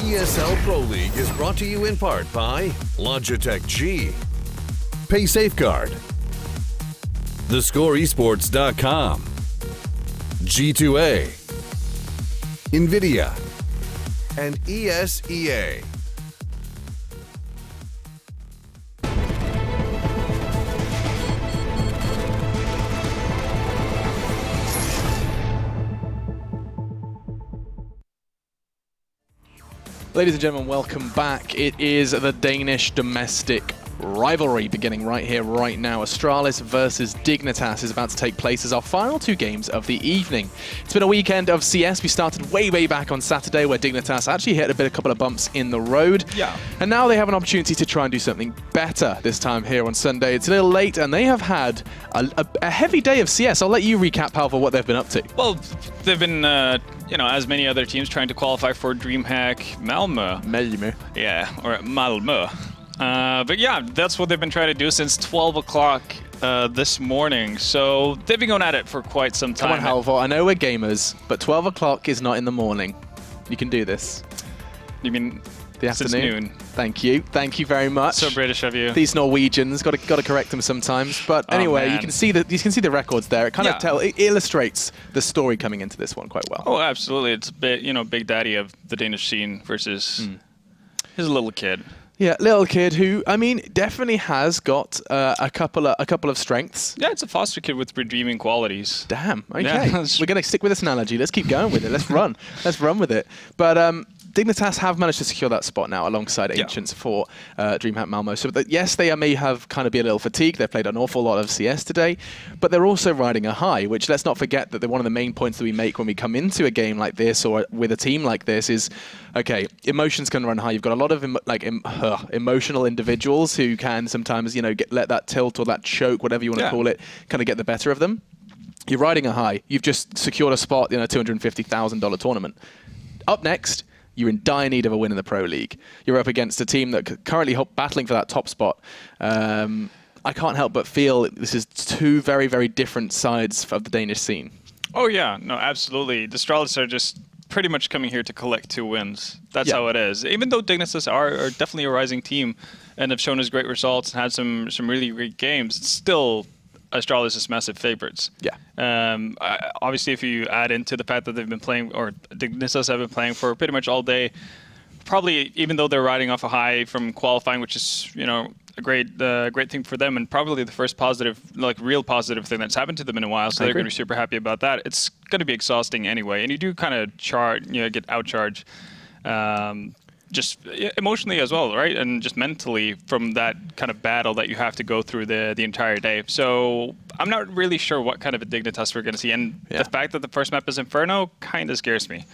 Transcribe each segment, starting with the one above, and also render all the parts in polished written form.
ESL Pro League is brought to you in part by Logitech G, Pay Safeguard, TheScoreEsports.com, G2A, NVIDIA, and ESEA. Ladies and gentlemen, welcome back. It is the Danish domestic rivalry beginning right here, right now. Astralis versus Dignitas is about to take place as our final two games of the evening. It's been a weekend of CS. We started way back on Saturday where Dignitas actually hit a couple of bumps in the road. Yeah. And now they have an opportunity to try and do something better this time here on Sunday. It's a little late and they have had a heavy day of CS. I'll let you recap, Palva, what they've been up to. Well, they've been, you know, as many other teams trying to qualify for DreamHack Malmö. Malmö. Yeah, or Malmö. But yeah, that's what they've been trying to do since 12 o'clock this morning. So they've been going at it for quite some time. Come on, Halvor, I know we're gamers, but 12 o'clock is not in the morning. You can do this. You mean the afternoon? Noon. Thank you. Thank you very much. So British of you. These Norwegians, got to correct them sometimes. But anyway, you can see the records there. It kind of it illustrates the story coming into this one quite well. Oh, absolutely. It's a bit, you know, big daddy of the Danish scene versus his little kid. Yeah, little kid who, I mean, definitely has got a couple of strengths. Yeah, it's a foster kid with redeeming qualities. Damn. Okay, yeah, we're gonna stick with this analogy. Let's keep going with it. Let's run. Let's run with it. But Dignitas have managed to secure that spot now alongside Ancients for DreamHack Malmö. So yes, they may have kind of be a little fatigued. They've played an awful lot of CS today, but they're also riding a high, which let's not forget that one of the main points that we make when we come into a game like this or with a team like this is, okay, emotions can run high. You've got a lot of emotional individuals who can sometimes, you know, let that tilt or that choke, whatever you want to call it, kind of get the better of them. You're riding a high. You've just secured a spot in a $250,000 tournament. Up next, you're in dire need of a win in the Pro League. You're up against a team that currently battling for that top spot. I can't help but feel this is two very different sides of the Danish scene. Oh yeah, no, absolutely. The Astralis are just pretty much coming here to collect 2 wins. That's how it is. Even though Dignitas are definitely a rising team and have shown us great results and had some really great games, it's still Astralis is massive favorites. Yeah. Obviously, if you add into the fact that they've been playing, or Dignitas have been playing for pretty much all day, probably even though they're riding off a high from qualifying, which is, you know, a great thing for them, and probably the first positive, like real positive thing that's happened to them in a while. So they're going to be super happy about that. It's going to be exhausting anyway, and you do kind of get outcharged. Just emotionally as well, right? And just mentally from that kind of battle that you have to go through the entire day. So I'm not really sure what kind of a Dignitas we're going to see. And the fact that the first map is Inferno kind of scares me.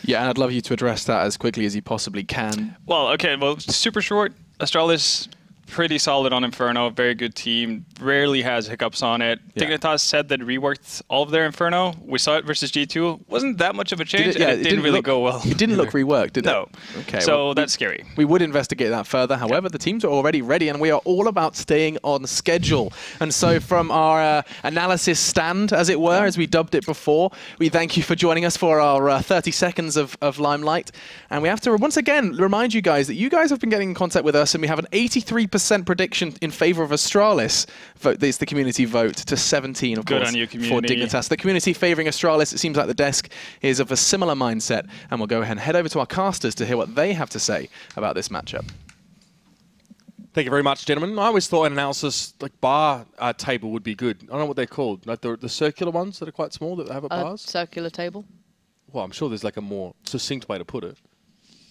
Yeah, and I'd love you to address that as quickly as you possibly can. Well, okay, well, super short. Astralis, pretty solid on Inferno, very good team, rarely has hiccups on it. Dignitas said that reworked all of their Inferno. We saw it versus G2. Wasn't that much of a change, and it didn't really go well. It didn't look reworked, did it? No. Okay, so well, that's scary. We would investigate that further. However, the teams are already ready, and we are all about staying on schedule. And so from our analysis stand, as it were, as we dubbed it before, we thank you for joining us for our 30 seconds of limelight. And we have to, once again, remind you guys that you guys have been getting in contact with us, and we have an 83% prediction in favor of Astralis. It's the community vote to 17, of course, on you, for community. Dignitas. The community favoring Astralis. It seems like the desk is of a similar mindset, and we'll go ahead and head over to our casters to hear what they have to say about this matchup. Thank you very much, gentlemen. I always thought an analysis like bar table would be good. I don't know what they're called, like the circular ones that are quite small that have bars. Circular table. Well, I'm sure there's like a more succinct way to put it.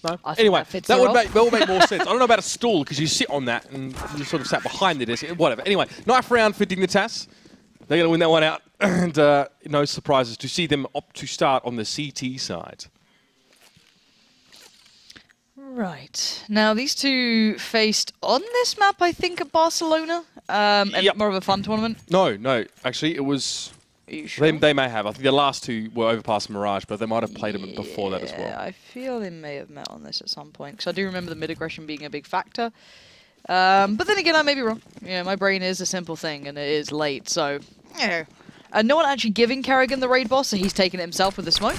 No. I anyway, that would make more sense. I don't know about a stool because you sit on that and you sort of sat behind the desk. Whatever. Anyway, knife round for Dignitas. They're going to win that one out, and no surprises to see them opt to start on the CT side. Right. Now, these two faced on this map, I think, at Barcelona. More of a fun tournament. No. Actually, it was... Sure? They may have. I think the last two were Overpass Mirage, but they might have played them before that as well. I feel they may have met on this at some point, because I do remember the mid-aggression being a big factor. But then again, I may be wrong. Yeah, my brain is a simple thing, and it is late, so... No one actually giving Kerrigan the raid boss, so he's taking it himself with the smoke.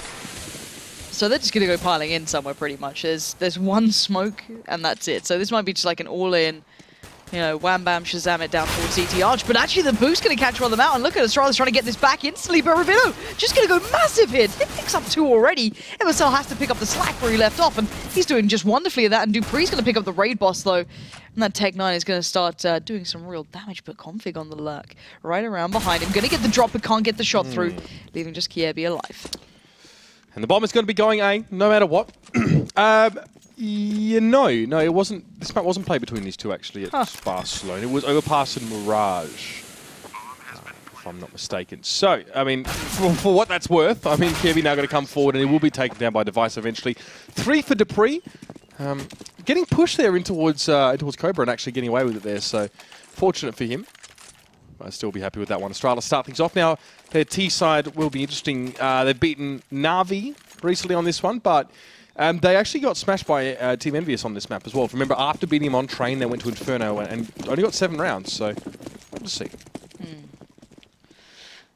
So they're just going to go piling in somewhere pretty much. There's one smoke, and that's it. So this might be just like an all-in, you know, wham bam shazam it down towards CT Arch. But actually the boost going to catch one of them out. And look at Astralis trying to get this back instantly. But Ravino just going to go massive hit. He picks up 2 already. MSL has to pick up the slack where he left off. And he's doing just wonderfully at that. And Dupree's going to pick up the raid boss though. And that Tech 9 is going to start doing some real damage. But Config on the lurk. Right around behind him. Going to get the drop but can't get the shot through. Leaving just Kiebi alive. And the bomb is going to be going A, no matter what. Yeah, no, it wasn't. This map wasn't played between these two actually at Barcelona. It was Overpass and Mirage, if I'm not mistaken. So, I mean, for what that's worth, I mean, Kirby now going to come forward and he will be taken down by Device eventually. 3 for Dupree, getting pushed there in towards Cobra and actually getting away with it there. So, fortunate for him. I'd still be happy with that one. Astralis start things off now. Their T side will be interesting. They've beaten Na'Vi recently on this one, but they actually got smashed by Team Envious on this map as well. Remember, after beating him on train, they went to Inferno and only got 7 rounds. So, we'll see.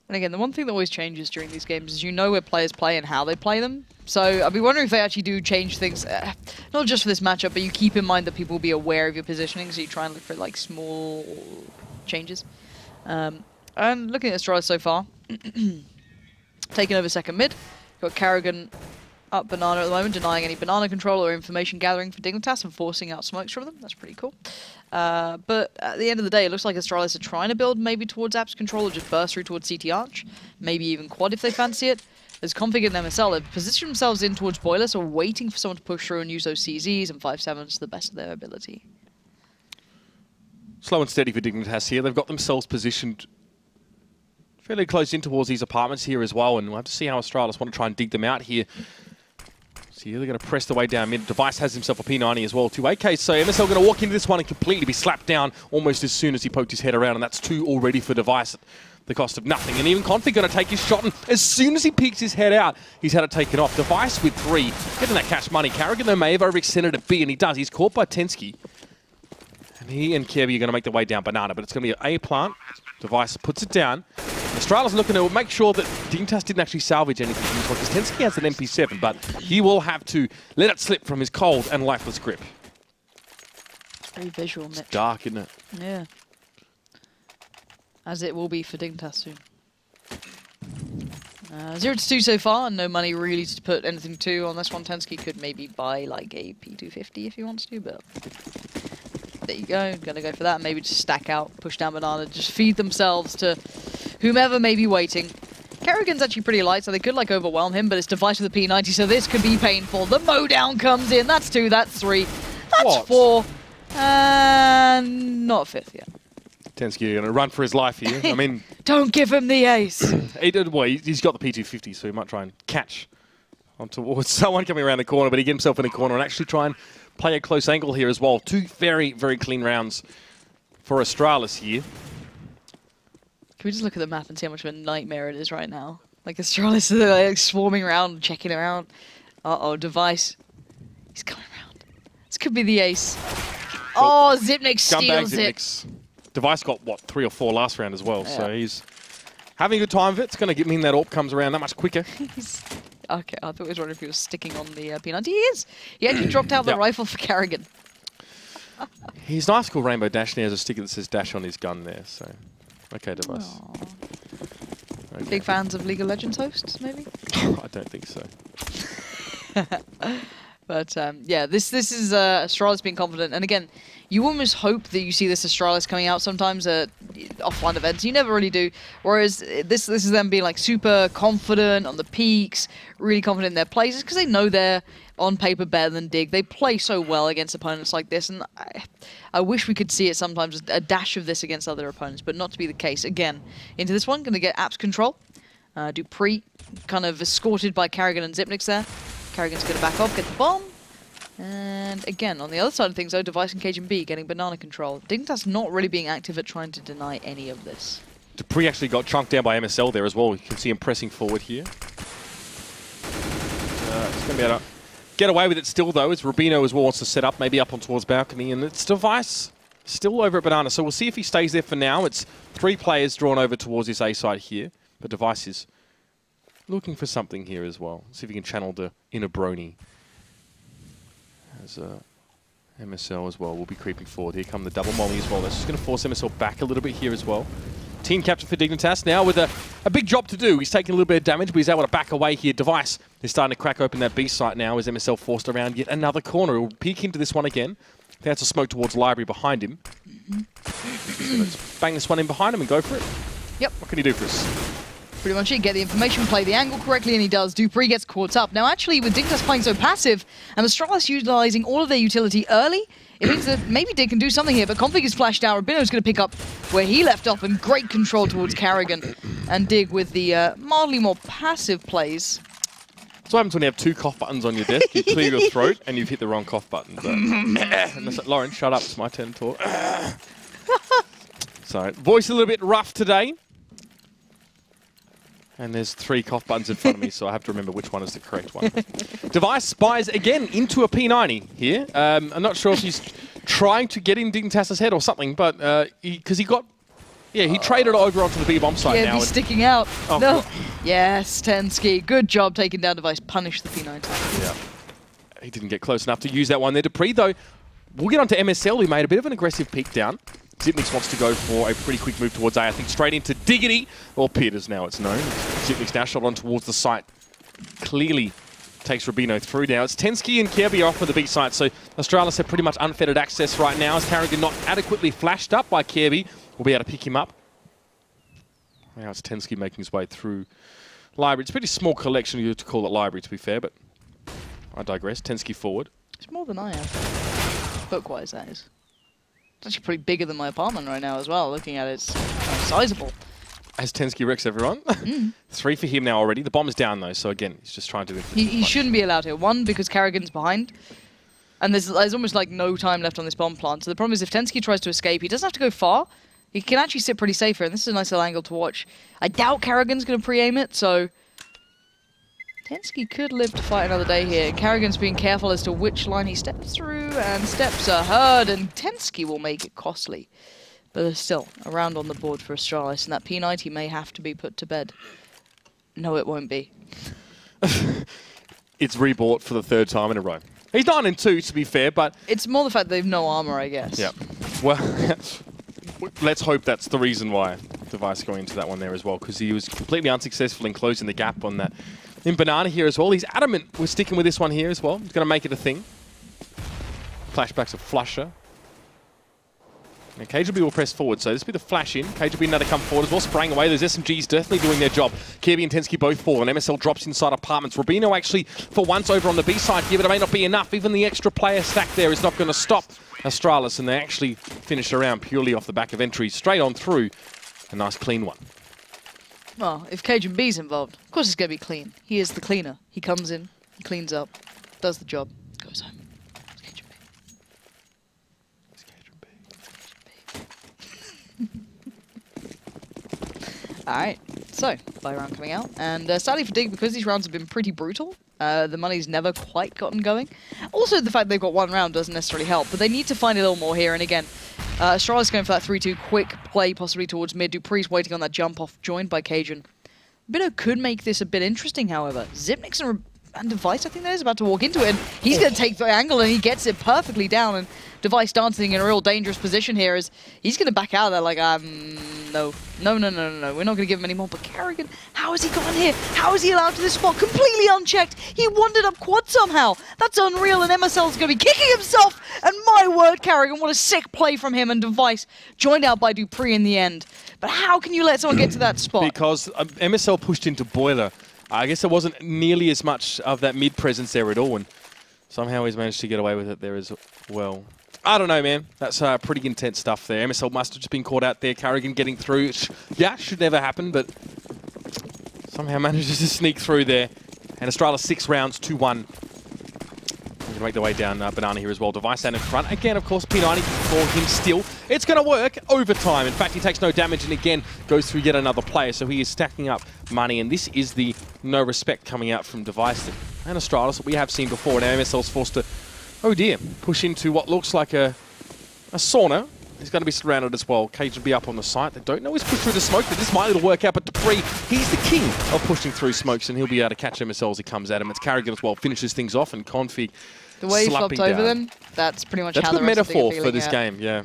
And again, the one thing that always changes during these games is you know where players play and how they play them. So I'd be wondering if they actually do change things, not just for this matchup, but you keep in mind that people will be aware of your positioning, so you try and look for like small changes. And looking at Astralis so far, taking over second mid. Got Karrigan up banana at the moment, denying any banana control or information gathering for Dignitas and forcing out smokes from them. That's pretty cool. But at the end of the day, it looks like Astralis are trying to build maybe towards apps control or just burst through towards CT Arch. Maybe even quad if they fancy it. As Config and MSL, they've positioned themselves in towards Boiler, so waiting for someone to push through and use those CZs and 5-7s to the best of their ability. Slow and steady for Dignitas here. They've got themselves positioned fairly close in towards these apartments here as well, and we'll have to see how Astralis want to try and dig them out here. So here they're going to press the way down mid. Device has himself a P90 as well, 2 AKs. So MSL going to walk into this one and completely be slapped down almost as soon as he poked his head around, and that's 2 already for Device at the cost of nothing. And even Config going to take his shot, and as soon as he peeks his head out, he's had it taken off. Device with 3, getting that cash money. Karrigan though may have overextended a B, and he does. He's caught by Tensky. And he and Kirby are going to make their way down Banana, but it's going to be an A plant. Device puts it down. Astralis looking to make sure that Dignitas didn't actually salvage anything from this one, because Tensky has an MP7, but he will have to let it slip from his cold and lifeless grip. It's very visual, Mitch. It's dark, isn't it? Yeah. As it will be for Dignitas soon. 0-2 so far, and no money really to put anything to on this one. Tensky could maybe buy like a P250 if he wants to, but there you go. Gonna go for that. Maybe just stack out, push down Banana, just feed themselves to whomever may be waiting. Karrigan's actually pretty light, so they could like overwhelm him, but it's Device with the P90, so this could be painful. The mowdown comes in. That's 2, that's 3, that's 4, and not 5th yet. Tensky going to run for his life here. I mean, don't give him the ace. He's got the P250, so he might try and catch on towards someone coming around the corner, but he gets himself in the corner and actually try and play a close angle here as well. 2 very, very clean rounds for Astralis here. Can we just look at the map and see how much of a nightmare it is right now? Like Astralis is like swarming around, checking around. Uh-oh, Device. He's coming around. This could be the ace. Oh, Zipnik steals it. Device got, what, 3 or 4 last round as well, yeah. So he's having a good time of it. It's going to mean that AWP comes around that much quicker. Okay, I thought he was wondering if he was sticking on the P90. He is! He actually dropped out the rifle for Karrigan. His nice cool Rainbow Dash, and he has a sticker that says Dash on his gun there, so... Okay, Device. Okay. Big fans of League of Legends hosts, maybe? I don't think so. But yeah, this is Astralis being confident, and again, you almost hope that you see this Astralis coming out sometimes at offline events. You never really do. Whereas this is them being like super confident on the peaks, really confident in their plays, because they know they're on paper better than Dig. They play so well against opponents like this, and I wish we could see it sometimes, a dash of this against other opponents, but not to be the case. Again, into this one, going to get apps control. Dupree kind of escorted by Karrigan and Zipnix there. Karrigan's going to back off, get the bomb. And again, on the other side of things, though, Device and Cage and B getting banana control. Dignitas not really being active at trying to deny any of this. Dupree actually got chunked down by MSL there as well. You can see him pressing forward here. It's going to be able to get away with it still, though, as Rubino as well wants to set up, maybe up on towards balcony. And it's Device still over at Banana. So we'll see if he stays there for now. It's 3 players drawn over towards this A side here. But Device is looking for something here as well. See if he can channel the inner Brony. As MSL as well will be creeping forward. Here come the double molly as well. That's just going to force MSL back a little bit here as well. Team captain for Dignitas now with a big job to do. He's taking a little bit of damage, but he's able to back away here. Device is starting to crack open that B site now as MSL forced around yet another corner. He'll peek into this one again. That's a smoke towards Library behind him. Let's bang this one in behind him and go for it. Yep. What can he do for us? Pretty much it. Get the information, play the angle correctly, and he does. Dupree gets caught up. Now, actually, with Dignitas playing so passive, and Astralis utilizing all of their utility early, it means that maybe Dig can do something here, but Config is flashed out. Rabino's going to pick up where he left off, and great control towards Carrigan. And Dig with the mildly more passive plays. That's what happens when you have 2 cough buttons on your desk. You clear your throat, and you've hit the wrong cough button. And that's like, Lauren, shut up. It's my turn to talk. So, voice a little bit rough today. And there's 3 cough buttons in front of me, so I have to remember which one is the correct one. Device spies again into a P90 here. I'm not sure if he's trying to get in Dignitas' head or something, but because he got... Yeah, he traded over onto the B-bomb side now. Yeah, he's sticking out. Oh, no. God. Yes, Tensky. Good job taking down Device. Punish the P90. Yeah. He didn't get close enough to use that one there. Dupree, though, we'll get on to MSL, who made a bit of an aggressive peek down. Zipnix wants to go for a pretty quick move towards A, I think straight into Diggity, or Peters now it's known. Zipnix now shot on towards the site. Clearly takes Rubino through now. It's Tensky and Kirby off for the B site, so Astralis have pretty much unfettered access right now. As Carrigan not adequately flashed up by Kirby, we'll be able to pick him up. Now it's Tensky making his way through Library. It's a pretty small collection you to call it Library, to be fair, but I digress. Tensky forward. It's more than I have. Book-wise, that is. It's actually pretty bigger than my apartment right now as well. Looking at it, it's sizable. As Tensky wrecks everyone. 3 for him now already. The bomb is down though, so again, he's just trying to... He shouldn't be allowed here. 1, because Carrigan's behind. And there's almost like no time left on this bomb plant. So the problem is if Tensky tries to escape, he doesn't have to go far. He can actually sit pretty safe here, and this is a nice little angle to watch. I doubt Carrigan's going to pre-aim it, so... Tensky could live to fight another day here. Carrigan's being careful as to which line he steps through, and steps are heard, and Tensky will make it costly. But there's still a round on the board for Astralis, and that P90 may have to be put to bed. No, it won't be. It's rebought for the 3rd time in a row. He's 9-2, to be fair, but... It's more the fact they've no armor, I guess. Yeah. Well, let's hope that's the reason why Device going into that one there as well, because he was completely unsuccessful in closing the gap on that. In Banana here as well. He's adamant we're sticking with this one here as well. He's going to make it a thing. Flashbacks of Flusher. Now KGB will press forward, so this will be the flash in. KGB now to come forward as well, spraying away. Those SMGs definitely doing their job. Kirby and Tensky both fall, and MSL drops inside apartments. Rubino actually, for once, over on the B side here, but it may not be enough. Even the extra player stack there is not going to stop Astralis, and they actually finish around purely off the back of entries. Straight on through. A nice clean one. Well, if Cajun B's involved, of course it's going to be clean. He is the cleaner. He comes in, he cleans up, does the job, goes home. It's Cajun B. Alright, so, play round coming out. And sadly for Dig, because these rounds have been pretty brutal, the money's never quite gotten going. Also, the fact they've got 1 round doesn't necessarily help, but they need to find a little more here. And again, Astralis going for that 3-2 quick play, possibly towards mid. Dupree's waiting on that jump off, joined by Cajun. Bino could make this a bit interesting, however. Zipnix and Device, I think that is, about to walk into it, and he's going to take the angle, and he gets it perfectly down, and Device dancing in a real dangerous position here as he's going to back out of there like, no, we're not going to give him any more. But Carrigan, how has he gotten here? How is he allowed to this spot? Completely unchecked. He wandered up quad somehow. That's unreal, and MSL's going to be kicking himself. And my word, Carrigan, what a sick play from him, and Device joined out by Dupree in the end. But how can you let someone get to that spot? Because MSL pushed into Boiler. I guess there wasn't nearly as much of that mid presence there at all, and somehow he's managed to get away with it there as well. I don't know, man. That's pretty intense stuff there. MSL must have just been caught out there. Carrigan getting through. Yeah, should never happen, but somehow manages to sneak through there. And Astralis 6 rounds, 2-1. Going to make their way down Banana here as well. Device down in front. Again, of course, P90 for him still. It's going to work overtime. In fact, he takes no damage and again goes through yet another player. So he is stacking up money. And this is the no respect coming out from Device and Astralis that we have seen before. Now MSL's forced to, oh dear, push into what looks like a sauna. He's going to be surrounded as well. Cage will be up on the site. They don't know he's pushed through the smoke, but this might work out. But Dupree, he's the king of pushing through smokes, and he'll be able to catch MSL as he comes at him. It's Carrigan as well, finishes things off, and Config the way he flopped over them, that's pretty much how the rest of the metaphor for this game, yeah.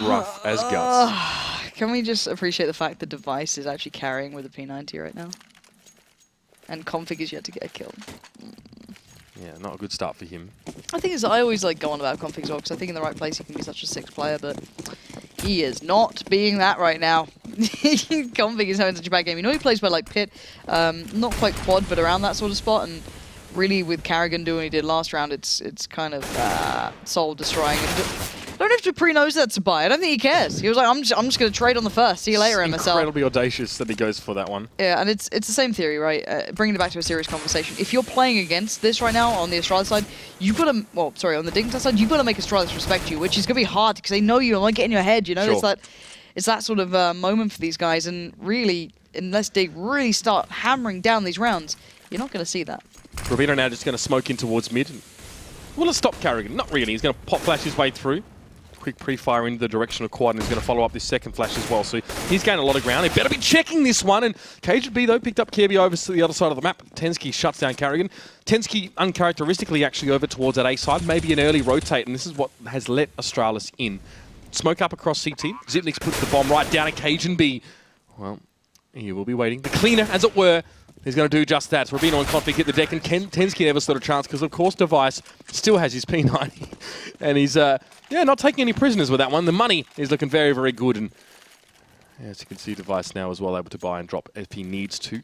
Rough as guts. Can we just appreciate the fact that Device is actually carrying with a P90 right now? And Config is yet to get a kill. Yeah, not a good start for him. I think I always like go on about Config as well, because I think in the right place he can be such a sixth player, but he is not being that right now. Config is having such a bad game. You know he plays by like Pit, not quite quad, but around that sort of spot, and really with Carrigan doing what he did last round, it's kind of soul destroying. I don't know if Dupree knows that's a buy. I don't think he cares. He was like, I'm just going to trade on the first. See you later, MSL. Incredibly audacious that he goes for that one. Yeah, and it's the same theory, right? Bringing it back to a serious conversation. If you're playing against this right now on the Astralis side, you've got to, well, sorry, on the Dignitas side, you've got to make Astralis respect you, which is going to be hard because they know you and like get in your head, you know? Sure. It's that sort of moment for these guys, and really, unless they really start hammering down these rounds, you're not going to see that. Ravino now just going to smoke in towards mid. Will it stop Carrigan? Not really. He's going to pop flash his way through. Quick pre-fire into the direction of quad, and he's going to follow up this second flash as well. So he's gained a lot of ground. He better be checking this one. And KGB, though, picked up Kirby over to the other side of the map. Tensky shuts down Carrigan. Tensky, uncharacteristically, actually over towards that A side. Maybe an early rotate, and this is what has let Astralis in. Smoke up across CT. Zipnix puts the bomb right down at KGB. Well, he will be waiting. The cleaner, as it were. He's going to do just that. So Ravino and Config hit the deck, and Tensky never stood a chance because, of course, Device still has his P90. And he's, yeah, not taking any prisoners with that one. The money is looking very, very good. And as you can see, Device now as well able to buy and drop if he needs to.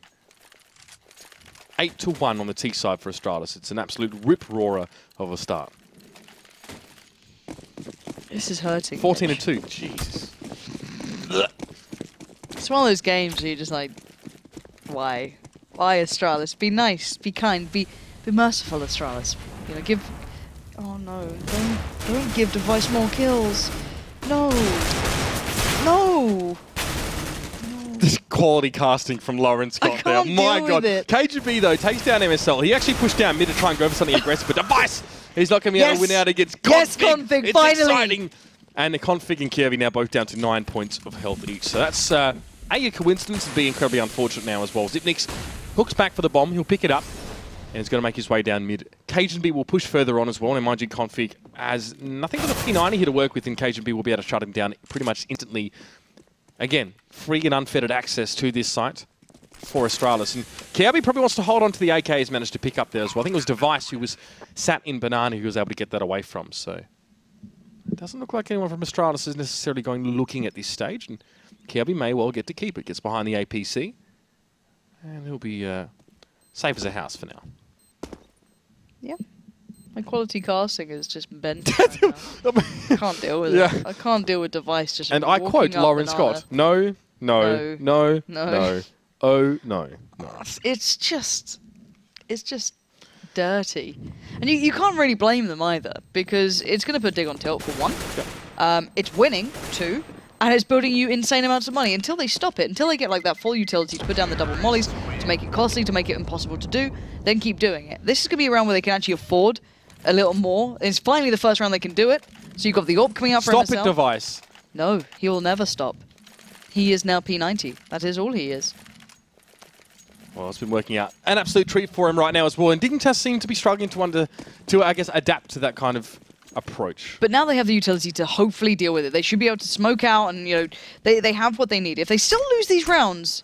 8-1 on the T side for Astralis. It's an absolute rip-roarer of a start. This is hurting. 14-2. Jesus. It's one of those games where you're just like, why? Why, Astralis? Be nice, be kind, be merciful, Astralis. You know, give... Oh no, don't give Device more kills. No. No. This quality casting from Lauren Scott there. My God. KGB, though, takes down MSL. He actually pushed down mid to try and go for something aggressive, but Device, he's not going to be able to win out against Config. Yes, Config, it's finally. Exciting. And the Config and Kirby now both down to 9 points of health each. So that's A, a coincidence, and B, incredibly unfortunate now as well. Zipnix hooks back for the bomb. He'll pick it up, and he's going to make his way down mid. Cajun B will push further on as well, and mind you, Config has nothing but a P90 here to work with, and Cajun B will be able to shut him down pretty much instantly. Again, free and unfettered access to this site for Astralis. And Kirby probably wants to hold on to the AK he's managed to pick up there as well. I think it was Device who was sat in Banana who was able to get that away from. So it doesn't look like anyone from Astralis is necessarily going looking at this stage. And Kirby may well get to keep it. Gets behind the APC. And he'll be safe as a house for now. Yeah. My quality casting is just bent. Right now. I can't deal with it. I can't deal with Device just. And I quote Lauren Scott: "No, no, no, no, oh no, no." It's just dirty, and you can't really blame them either because it's going to put Dig on tilt for one. Yep. It's winning 2. And it's building you insane amounts of money until they stop it, until they get like that full utility to put down the double mollies, to make it costly, to make it impossible to do, then keep doing it. This is going to be a round where they can actually afford a little more. It's finally the first round they can do it. So you've got the AWP coming out for MSL. Stop it, Device. No, he will never stop. He is now P90. That is all he is. Well, it's been working out. An absolute treat for him right now as well. And Dignitas seem to be struggling to I guess, adapt to that kind of approach. But now they have the utility to hopefully deal with it. They should be able to smoke out and, you know, they have what they need. If they still lose these rounds,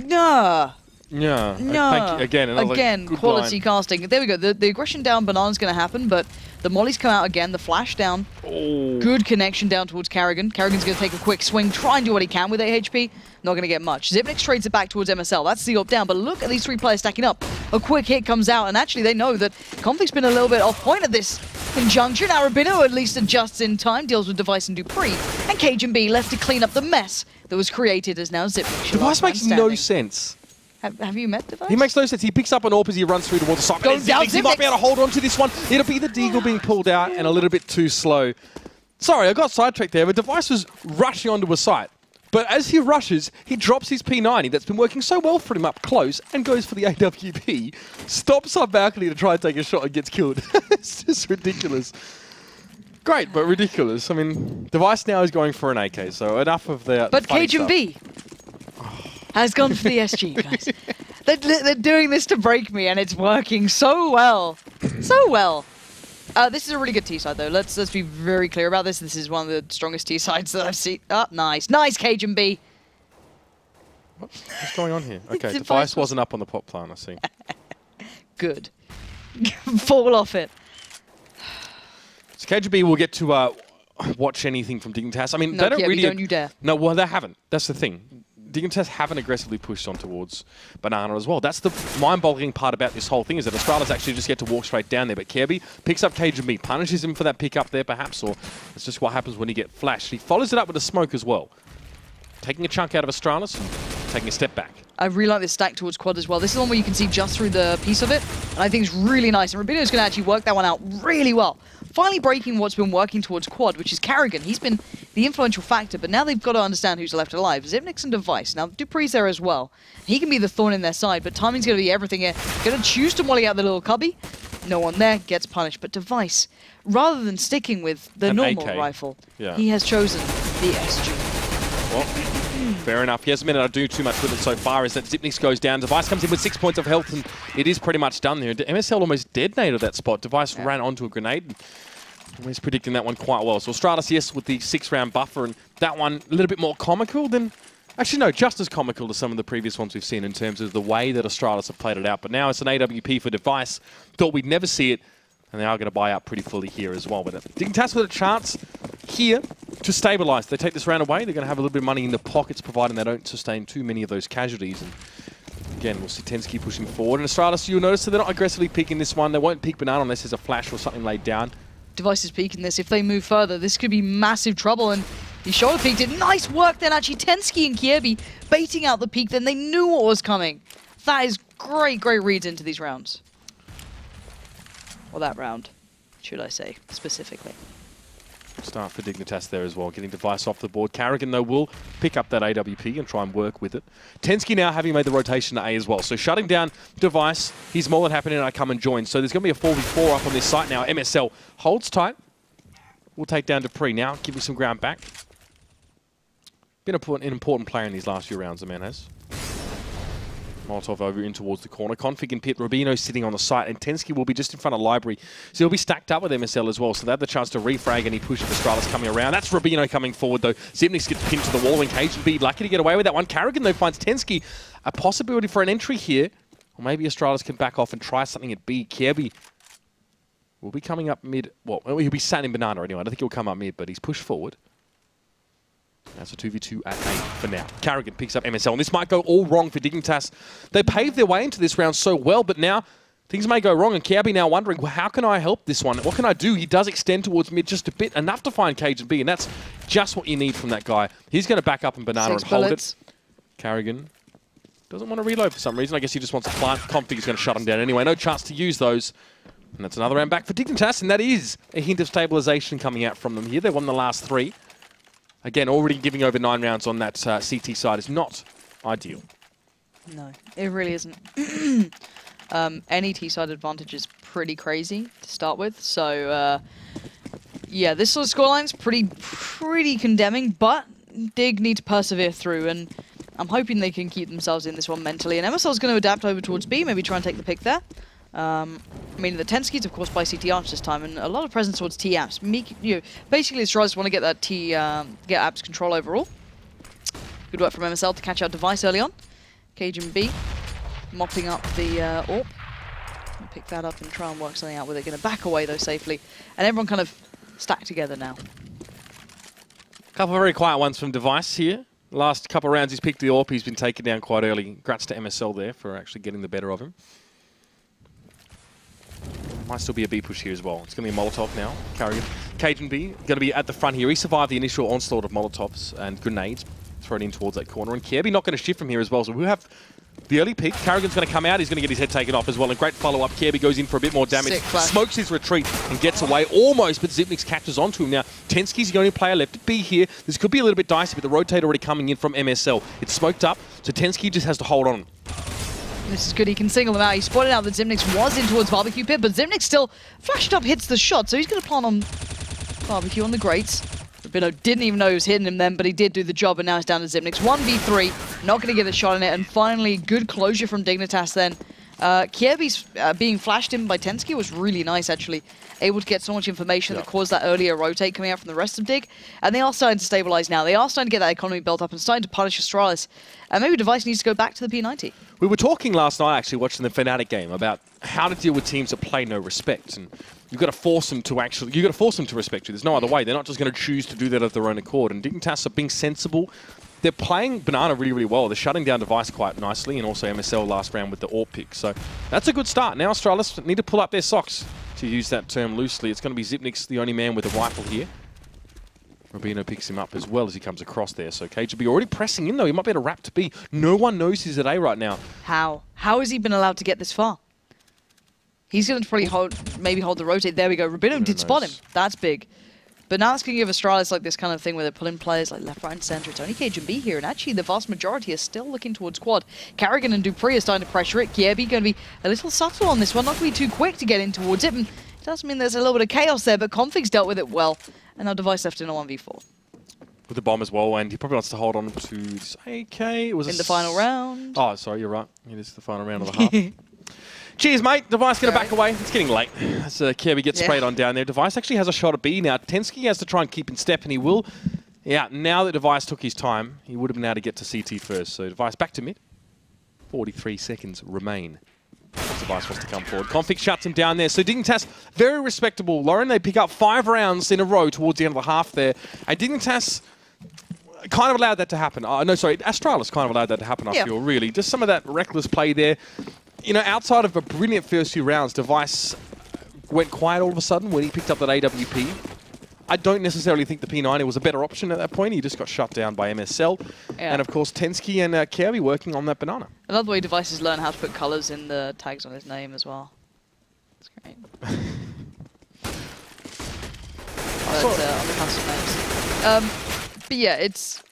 nah. Yeah. No. Thank you. Again, quality casting. There we go. The aggression down Banana's going to happen, but the mollies come out again. The flash down. Oh. Good connection down towards Carrigan. Carrigan's going to take a quick swing, try and do what he can with 8 HP. Not going to get much. Zipnix trades it back towards MSL. That's the AWP down, but look at these 3 players stacking up. A quick hit comes out, and actually they know that Config's been a little bit off point at this conjunction. Arabino at least adjusts in time, deals with Device and Dupree, and Cajun B left to clean up the mess that was created as now Zipnix. Device makes no sense. Have you met Device? He makes no sense. He picks up an AWP as he runs through towards the side. Goes down, he might be able to hold on to this one. It'll be the Deagle being pulled out and a little bit too slow. Sorry, I got sidetracked there, but Device was rushing onto a site. But as he rushes, he drops his P90 that's been working so well for him up close and goes for the AWP, stops on balcony to try and take a shot and gets killed. It's just ridiculous. Great, but ridiculous. I mean, Device now is going for an AK, so enough of the But funny Cajun stuff. B has gone for the SG, guys. They're doing this to break me, and it's working so well. So well. This is a really good T-side, though. Let's be very clear about this. This is one of the strongest T-sides that I've seen. Oh, nice. Nice, Cajun B. What's going on here? Okay, Device Device wasn't up on the pot plant, I see. Good. Fall off it. So KGB will get to watch anything from Dignitas. I mean, No, they don't Kievi, really... don't you dare. No, well, they haven't. That's the thing. Dignitas haven't aggressively pushed on towards Banana as well. That's the mind-boggling part about this whole thing, is that Astralis actually just get to walk straight down there. But Kirby picks up KGB, punishes him for that pick up there perhaps, or it's just what happens when you get flashed. He follows it up with a smoke as well. Taking a chunk out of Astralis and taking a step back. I really like this stack towards quad as well. This is one where you can see just through the piece of it, and I think it's really nice. And Rabino's going to actually work that one out really well. Finally breaking what's been working towards quad, which is Carrigan. He's been the influential factor, but now they've got to understand who's left alive. Xyp9x and Device. Now, Dupree's there as well. He can be the thorn in their side, but timing's going to be everything here. Going to choose to molly out the little cubby. No one there, gets punished. But Device, rather than sticking with the An normal AK. rifle, Yeah. he has chosen the SG. Well, fair enough. He hasn't been able to do too much with it so far, as that Xyp9x goes down. Device comes in with 6 points of health, and it is pretty much done there. MSL almost detonated that spot. Device ran onto a grenade. And he's predicting that one quite well. So Astralis, yes, with the 6-round buffer, and that one a little bit more comical than... Actually, no, just as comical to some of the previous ones we've seen in terms of the way that Astralis have played it out. But now it's an AWP for Device. Thought we'd never see it, and they are going to buy out pretty fully here as well. But Dignitas with a chance here to stabilise. They take this round away, they're going to have a little bit of money in the pockets, providing they don't sustain too many of those casualties. And again, we'll see Tensky pushing forward. And Astralis, you'll notice that they're not aggressively peeking this one. They won't peek Banana unless there's a flash or something laid down. Device is peeking this. If they move further, this could be massive trouble, and he shoulder peeked it. Nice work then, actually. Tensky and Kiebi baiting out the peek, then they knew what was coming. That is great reads into these rounds. Or that round, should I say, specifically. Start for Dignitas there as well, getting Device off the board. Carrigan, though, will pick up that AWP and try and work with it. Tensky now having made the rotation to A as well. So shutting down Device, he's more than happy to come and join. So there's going to be a 4v4 up on this site now. MSL holds tight. We'll take down Dupree now, giving some ground back. Been an important player in these last few rounds, the man has. Molotov over in towards the corner. Config and Pit, Rubino sitting on the site, and Tensky will be just in front of Library. So he'll be stacked up with MSL as well, so they have the chance to refrag any push of Astralis coming around. That's Rubino coming forward, though. Xyp9x gets pinned to the wall, and Cajun B lucky to get away with that one. Carrigan, though, finds Tensky a possibility for an entry here. Or maybe Astralis can back off and try something at B. Kirby will be coming up mid. Well, he'll be sat in Banana anyway. I don't think he'll come up mid, but he's pushed forward. That's a 2v2 at 8 for now. Carrigan picks up MSL, and this might go all wrong for Dignitas. They paved their way into this round so well, but now things may go wrong, and Kirby now wondering, well, how can I help this one? What can I do? He does extend towards mid just a bit, enough to find Cajun B, and that's just what you need from that guy. He's going to back up in Banana and hold it. Carrigan doesn't want to reload for some reason. I guess he just wants to plant. Config is going to shut him down anyway. No chance to use those. And that's another round back for Dignitas, and that is a hint of stabilization coming out from them here. They won the last 3. Again, already giving over 9 rounds on that CT side is not ideal. No, it really isn't. Any T-side advantage is pretty crazy to start with. So, yeah, this sort of scoreline's pretty condemning, but Dig need to persevere through, and I'm hoping they can keep themselves in this one mentally. And MSL's going to adapt over towards B, maybe try and take the pick there. I mean, the Tenskys, of course, by CT Arch this time, and a lot of presence towards T apps. Basically, Astralis want to get that get apps control overall. Good work from MSL to catch out Device early on. Cajun B mopping up the AWP. Pick that up and try and work something out where they're going to back away, though, safely. And everyone kind of stacked together now. A couple of very quiet ones from Device here. Last couple of rounds, he's picked the AWP. He's been taken down quite early. Congrats to MSL there for actually getting the better of him. Might still be a B push here as well. It's going to be a Molotov now. Carrigan. Cajun B going to be at the front here. He survived the initial onslaught of Molotovs and grenades thrown in towards that corner. And Kirby not going to shift from here as well. So we'll have the early peek. Carrigan's going to come out. He's going to get his head taken off as well. And great follow-up. Kirby goes in for a bit more damage. Smokes his retreat and gets away almost, but Xyp9x catches onto him. Now, Tensky's the only player left at B here. This could be a little bit dicey, but the rotate already coming in from MSL. It's smoked up, so Tensky just has to hold on. This is good. He can single them out. He spotted out that Xyp9x was in towards Barbecue Pit, but Xyp9x still flashed up, hits the shot, so he's going to plant on Barbecue on the grates. Rubino didn't even know he was hitting him then, but he did do the job, and now it's down to Xyp9x. 1v3, not going to get a shot on it, and finally, good closure from Dignitas then. Kiebi's being flashed in by Tensky was really nice, actually. Able to get so much information that caused that earlier rotate coming out from the rest of Dig. And they are starting to stabilize now. They are starting to get that economy built up and starting to punish Astralis. And maybe Device needs to go back to the P90. We were talking last night, actually, watching the Fnatic game, about how to deal with teams that play no respect. And you've got to force them to respect you. There's no other way. They're not just going to choose to do that of their own accord. And Dignitas are being sensible. They're playing Banana really, really well. They're shutting down Device quite nicely, and also MSL last round with the AWP pick. So that's a good start. Now Astralis need to pull up their socks, to use that term loosely. It's going to be Xyp9x, the only man with a rifle here. Rubino picks him up as well as he comes across there. So KGB already pressing in, though. He might be at a wrap to B. No one knows he's at A right now. How? How has he been allowed to get this far? He's going to probably maybe hold the rotate. There we go. Rubino did spot him. That's big. But now it's going to give Astralis like this kind of thing where they're pulling players like left, right, and center. It's only KGB here, and actually the vast majority are still looking towards quad. Carrigan and Dupree are starting to pressure it. Kiebi going to be a little subtle on this one, not going to be too quick to get in towards it. And it does mean there's a little bit of chaos there, but Config's dealt with it well. And now Device left in a 1v4. With the bomb as well, and he probably wants to hold on to this AK. It was in the final round. Oh, sorry, you're right. It is the final round of the half. Cheers, mate. Device going to back away. It's getting late. As Kirby gets sprayed on down there. Device actually has a shot at B now. Tensky has to try and keep in step, and he will. Yeah, now that Device took his time, he would have been able to get to CT first. So Device back to mid. 43 seconds remain. Device wants to come forward. Config shuts him down there. So Dignitas, very respectable. Lauren, they pick up 5 rounds in a row towards the end of the half there. And Dignitas kind of allowed that to happen. No, sorry, Astralis kind of allowed that to happen, I feel, really. Just some of that reckless play there. You know, outside of a brilliant first few rounds, Device went quiet all of a sudden when he picked up that AWP. I don't necessarily think the P90 was a better option at that point. He just got shut down by MSL. Yeah. And, of course, Tensky and Kirby working on that Banana. Another way Device has learned how to put colours in the tags on his name as well. That's great. But, on the custom names. But yeah, it's...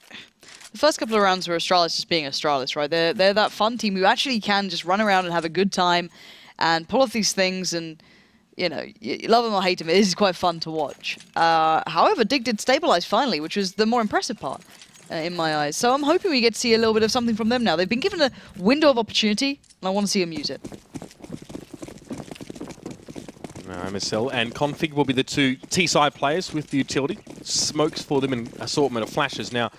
The first couple of rounds were Astralis just being Astralis, right? They're that fun team who actually can just run around and have a good time and pull off these things, and, you know, you love them or hate them, it is quite fun to watch. However, Dig did stabilize finally, which was the more impressive part in my eyes. So I'm hoping we get to see a little bit of something from them now. They've been given a window of opportunity, and I want to see them use it. MSL and Config will be the 2 T-side players with the utility. Smokes for them and assortment of flashes. Now,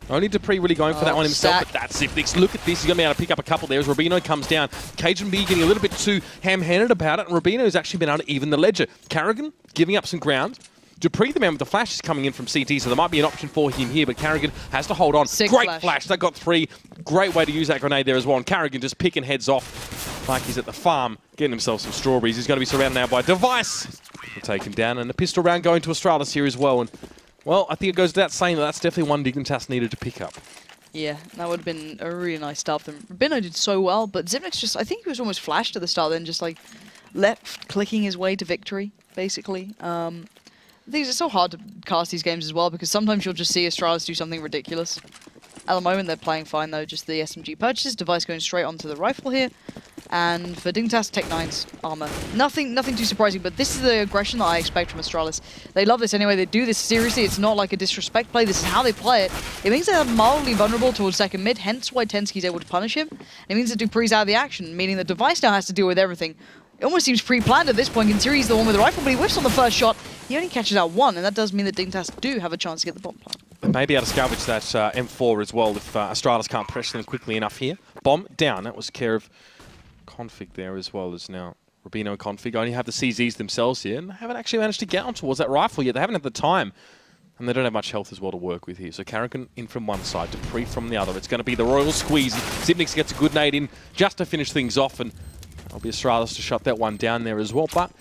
only Dupree really going for that one himself, but that's Xyp9x. Look at this, he's going to be able to pick up a couple there as Rubino comes down. KGB getting a little bit too ham-handed about it, and Rubino's actually been able to even the ledger. Carrigan giving up some ground. Dupree, the man with the flash, is coming in from CT, so there might be an option for him here, but Carrigan has to hold on. Great flash. They got 3. Great way to use that grenade there as well, and Carrigan just picking heads off like he's at the farm, getting himself some strawberries. He's going to be surrounded now by Device. We'll take him down, and a pistol round going to Astralis here as well. And well, I think it goes without saying that that's definitely one Dignitas needed to pick up. Yeah, that would have been a really nice start for them. Rubino did so well, but Xyp9x just, I think he was almost flashed at the start then, just like left clicking his way to victory, basically. I think it's so hard to cast these games as well, because sometimes you'll just see Astralis do something ridiculous. At the moment, they're playing fine, though. Just the SMG purchases. Device going straight onto the rifle here. And for Dignitas, Tech 9's armor. Nothing too surprising, but this is the aggression that I expect from Astralis. They love this anyway. They do this seriously. It's not like a disrespect play. This is how they play it. It means they're mildly vulnerable towards second mid, hence why Tensky's able to punish him. It means that Dupree's out of the action, meaning that Device now has to deal with everything. It almost seems pre-planned at this point, considering he's the one with the rifle, but he whiffs on the first shot. He only catches out 1, and that does mean that Dignitas do have a chance to get the bomb plant. They may be able to salvage that M4 as well if Astralis can't pressure them quickly enough here. Bomb down. That was care of Config there as well as now. Rubino and Config only have the CZs themselves here, and haven't actually managed to get on towards that rifle yet. They haven't had the time, and they don't have much health as well to work with here. So Carrigan in from one side, Dupree from the other. It's going to be the royal squeeze. Xyp9x gets a good nade in just to finish things off, and it'll be Astralis to shut that one down there as well. But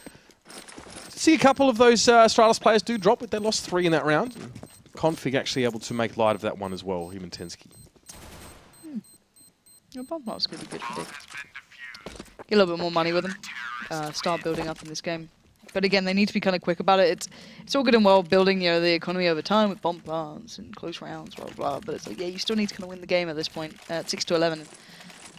see a couple of those Astralis players do drop, but they lost 3 in that round. Config actually able to make light of that one as well, him and Tensky. Your bomb plant's going to be good for Dig. Get a little bit more money with them. Start building up in this game. But again, they need to be kind of quick about it. It's all good and well building, you know, the economy over time with bomb plants and close rounds, blah, blah, blah. But it's like, yeah, you still need to kind of win the game at this point. At 6-11.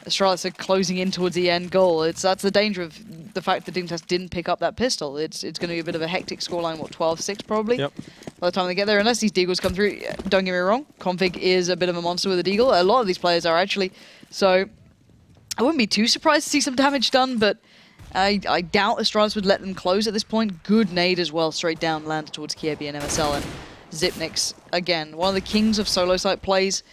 Astralis are closing in towards the end goal. That's the danger of the fact that Dignitas didn't pick up that pistol. It's going to be a bit of a hectic scoreline, what, 12-6 probably? Yep. By the time they get there, unless these deagles come through. Don't get me wrong, Config is a bit of a monster with a deagle. A lot of these players are actually. So I wouldn't be too surprised to see some damage done, but I doubt Astralis would let them close at this point. Good nade as well, straight down, landed towards Kiebi and MSL. And Xyp9x, again, one of the kings of solo site plays,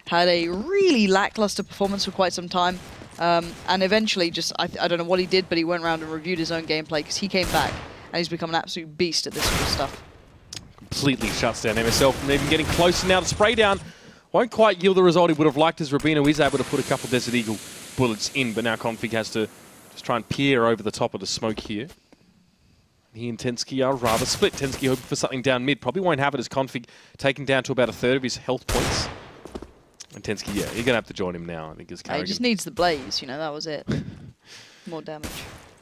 had a really lackluster performance for quite some time. And eventually, just I don't know what he did, but he went around and reviewed his own gameplay because he came back and he's become an absolute beast at this sort of stuff. Completely shuts down MSL from even getting closer now. The spray down won't quite yield the result he would have liked, as Rubino is able to put a couple of Desert Eagle bullets in, but now Config has to just try and peer over the top of the smoke here. He and Tensky are rather split. Tensky hoping for something down mid. Probably won't have it as Config taken down to about a third of his health points. And Tensky, yeah, you're going to have to join him now, I think, as Carrigan. He just needs the blaze, you know, that was it. More damage.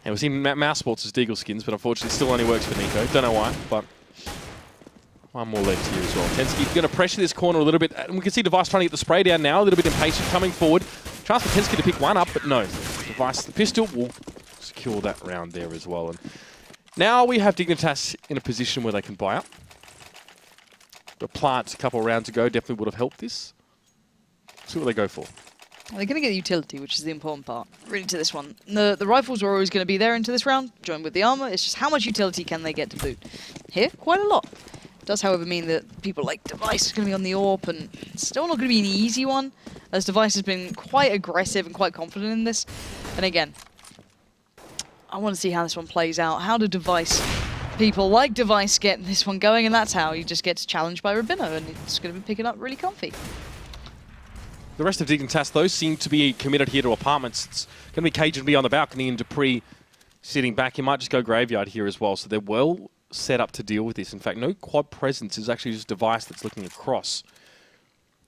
And we've seen Mouse Sports as Deagle skins, but unfortunately still only works for Nico. Don't know why, but one more left here as well. Tensky going to pressure this corner a little bit. And we can see Device trying to get the spray down now, a little bit impatient, coming forward. Chance for Tensky to pick one up, but no. Device, the pistol will secure that round there as well. And now we have Dignitas in a position where they can buy up. The plant a couple of rounds ago definitely would have helped this. See what they go for. They're going to get the utility, which is the important part, really, to this one. The rifles are always going to be there into this round, joined with the armor. It's just how much utility can they get to boot. Here, quite a lot. It does, however, mean that people like Device is going to be on the AWP, and it's still not going to be an easy one, as Device has been quite aggressive and quite confident in this. And again, I want to see how this one plays out. How do people like Device get this one going? And that's how he just gets challenged by Rubino, and it's going to be picking up really comfy. The rest of Dignitas, though, seem to be committed here to apartments. It's going to be Cajun B on the balcony and Dupree sitting back. He might just go graveyard here as well, so they're well set up to deal with this. In fact, no quad presence. Is actually just Device that's looking across.